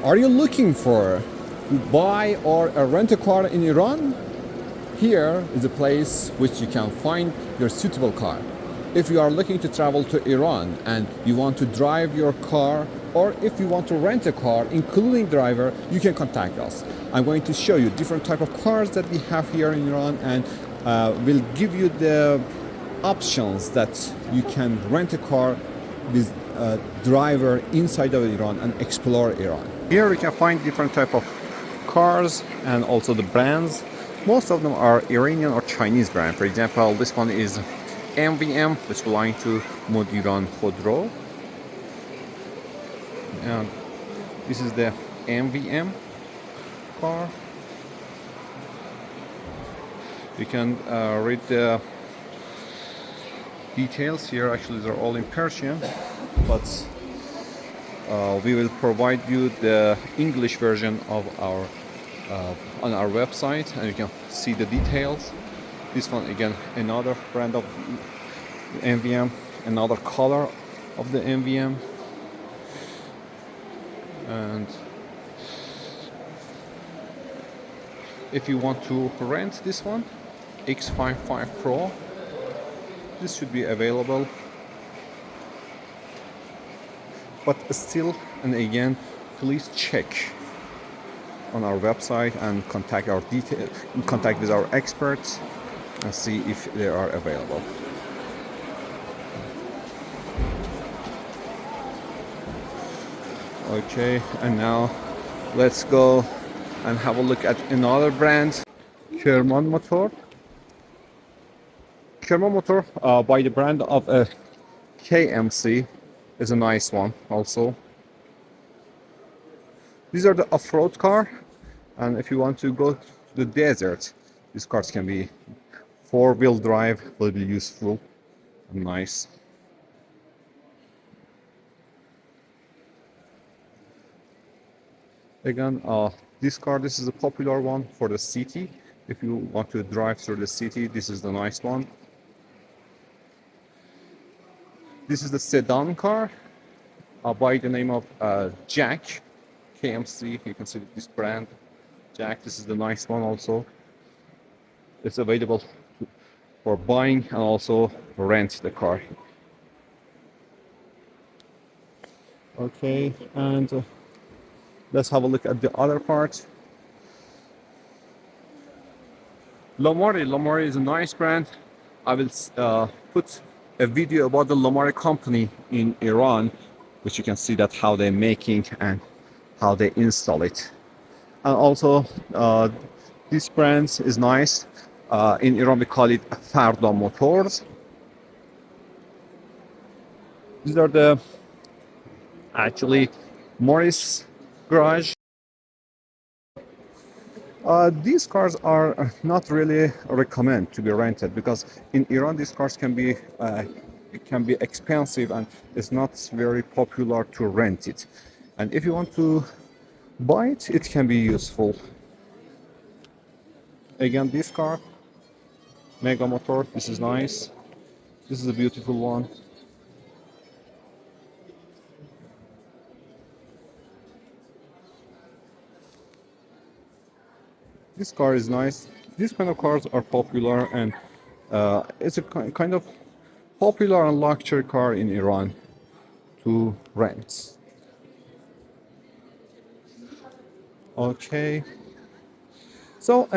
Are you looking for to buy or rent a car in Iran? Here is a place which you can find your suitable car. If you are looking to travel to Iran and you want to drive your car, or if you want to rent a car including driver, you can contact us. I'm going to show you different type of cars that we have here in Iran, and we'll give you the options that you can rent a car with a driver inside of Iran and explore Iran. Here we can find different type of cars and also the brands. Most of them are Iranian or Chinese brand. For example, this one is MVM, which belongs to Modiran Khodro. And this is the MVM car. You can read the details here. Actually, they're all in Persian, but we will provide you the English version of our on our website, and you can see the details. This one again, another brand of MVM, another color of the MVM, and if you want to rent this one, X55 Pro, this should be available. But still, and again, please check on our website and contact with our experts and see if they are available. Okay, and now let's go and have a look at another brand, Kerman Motor. Kerman Motor by the brand of KMC is a nice one also. These are the off-road car, and if you want to go to the desert, these cars can be four-wheel drive, will be useful and nice. Again, this is a popular one for the city. If you want to drive through the city, this is the nice one. This is the sedan car by the name of Jack KMC. You can see this brand, Jack. This is the nice one also. It's available for buying and also rent the car. Okay, and let's have a look at the other part. Lomari is a nice brand. I will put a video about the Lomari company in Iran, which you can see that how they're making and how they install it. And also this brand is nice. In Iran we call it Farda Motors. These are the actually Morris garage. These cars are not really recommend to be rented, because in Iran these cars can be expensive and it's not very popular to rent it. And if you want to buy it, it can be useful. Again, this car, Mega Motor, this is nice. This is a beautiful one. This car is nice. These kind of cars are popular, and it's a kind of popular and luxury car in Iran to rent. Okay. So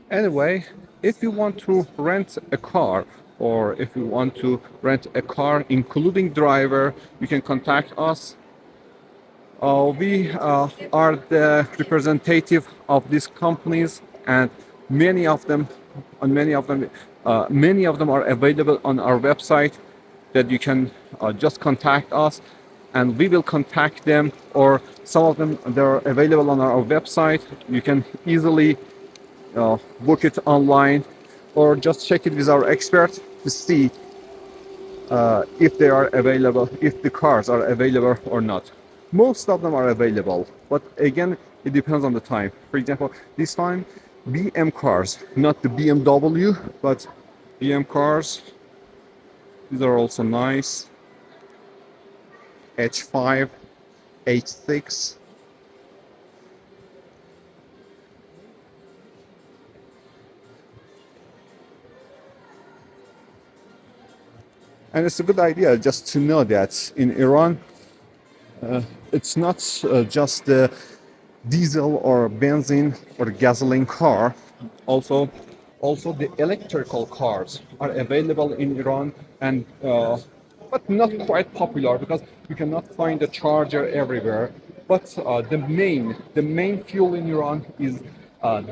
anyway, if you want to rent a car, or if you want to rent a car including driver, you can contact us. We are the representative of these companies, and many of them are available on our website, that you can just contact us and we will contact them, or some of them they're available on our website. You can easily book it online, or just check it with our expert to see if they are available, if the cars are available or not. Most of them are available, but again, it depends on the time. For example, this time BM cars, not the BMW, but BM cars. These are also nice. H5, H6. And it's a good idea just to know that in Iran, it's not just the diesel or benzene or gasoline car. Also, also the electrical cars are available in Iran, and but not quite popular because you cannot find a charger everywhere. But the main fuel in Iran is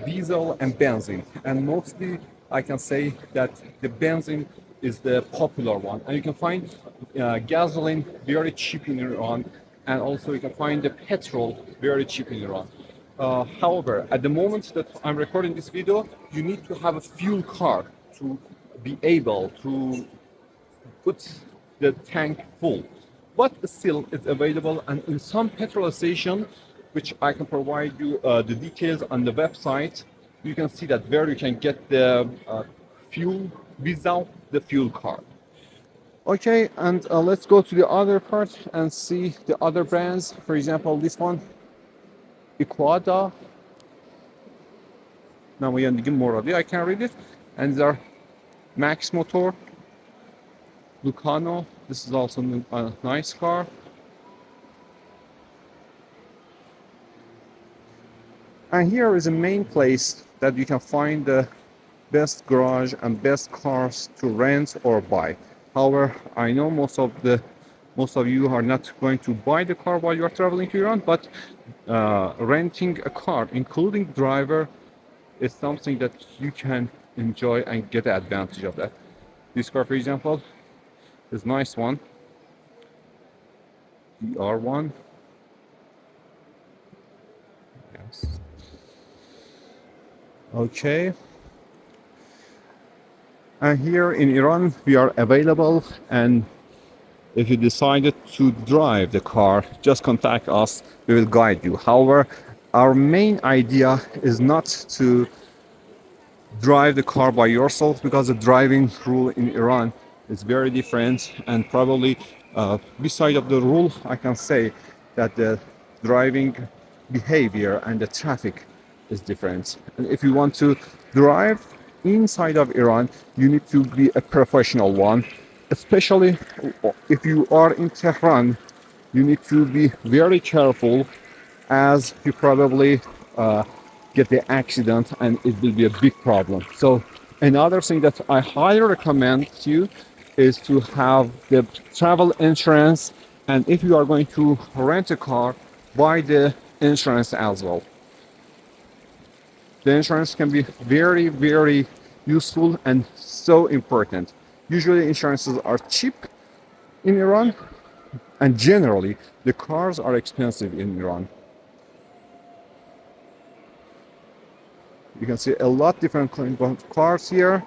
diesel and benzene, and mostly I can say that the benzene is the popular one, and you can find gasoline very cheap in Iran, and also you can find the petrol very cheap in Iran. However, at the moment that I'm recording this video, you need to have a fuel card to be able to put the tank full. But still, it's available, and in some petrol station, which I can provide you the details on the website, you can see that where you can get the fuel without the fuel card. Okay, and let's go to the other part and see the other brands. For example, this one, Equada. Now we are more of it. I can read it. And these are Max Motor, Lucano. This is also a nice car. And here is a main place that you can find the best garage and best cars to rent or buy. However, I know most of you are not going to buy the car while you are traveling to Iran, but renting a car, including driver, is something that you can enjoy and get advantage of that. This car, for example, is a nice one. The R1. Yes. Okay. And here in Iran, we are available, and if you decided to drive the car, just contact us. We will guide you. However, our main idea is not to drive the car by yourself, because the driving rule in Iran is very different, and probably beside of the rule, I can say that the driving behavior and the traffic is different. And if you want to drive inside of Iran, you need to be a professional one, especially if you are in Tehran. You need to be very careful, as you probably get the accident and it will be a big problem. So another thing that I highly recommend to you is to have the travel insurance, and if you are going to rent a car, buy the insurance as well. The insurance can be very, very useful and so important. Usually insurances are cheap in Iran, and generally the cars are expensive in Iran. You can see a lot different cars here.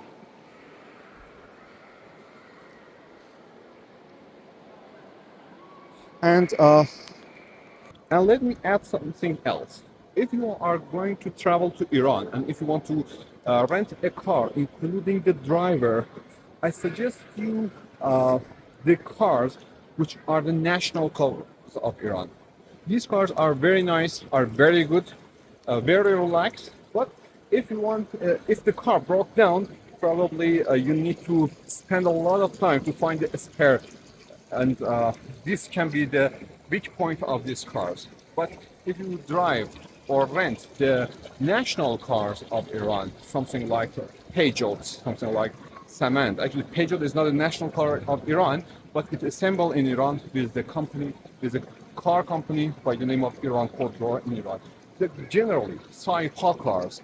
And let me add something else. If you are going to travel to Iran, and if you want to rent a car, including the driver, I suggest you the cars which are the national cars of Iran. These cars are very nice, are very good, very relaxed. But if you want, if the car broke down, probably you need to spend a lot of time to find a spare, and this can be the weak point of these cars. But if you drive or rent the national cars of Iran, something like Peugeot, something like Samand. Actually, Peugeot is not a national car of Iran, but it's assembled in Iran with the company, with a car company by the name of Iran Khodro in Iran. Generally, Saipa cars,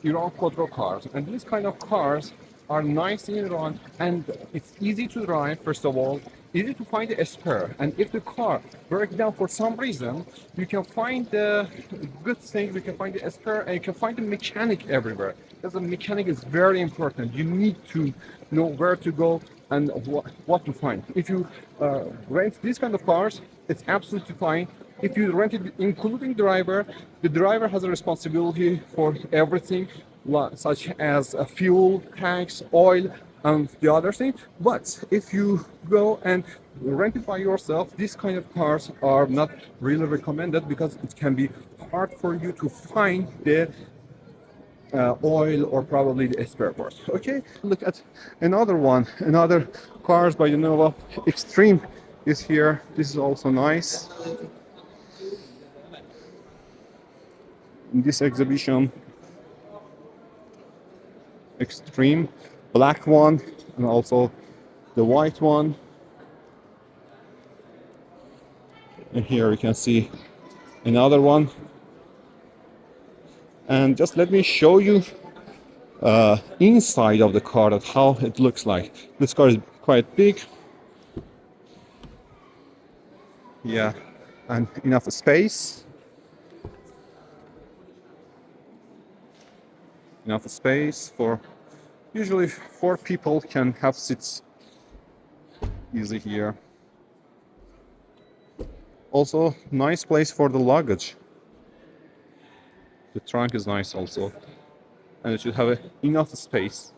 Iran Khodro cars, and these kind of cars are nice in Iran, and it's easy to drive, first of all, easy to find a spare. And if the car breaks down for some reason, you can find the good thing, you can find the spare, and you can find the mechanic everywhere. Because the mechanic is very important. You need to know where to go and what to find. If you rent these kind of cars, it's absolutely fine. If you rent it including driver, the driver has a responsibility for everything, such as fuel, tanks, oil, and the other thing. But if you go and rent it by yourself, these kind of cars are not really recommended, because it can be hard for you to find the oil or probably the spare parts. Okay, look at another one, another cars by the NOA Extreme is here. This is also nice. In this exhibition, Extreme, black one, and also the white one. And here you can see another one. And just let me show you inside of the car, that how it looks like. This car is quite big. Yeah, and enough space. Enough space for usually 4 people can have seats easy here. Also, nice place for the luggage. The trunk is nice also, and it should have enough space.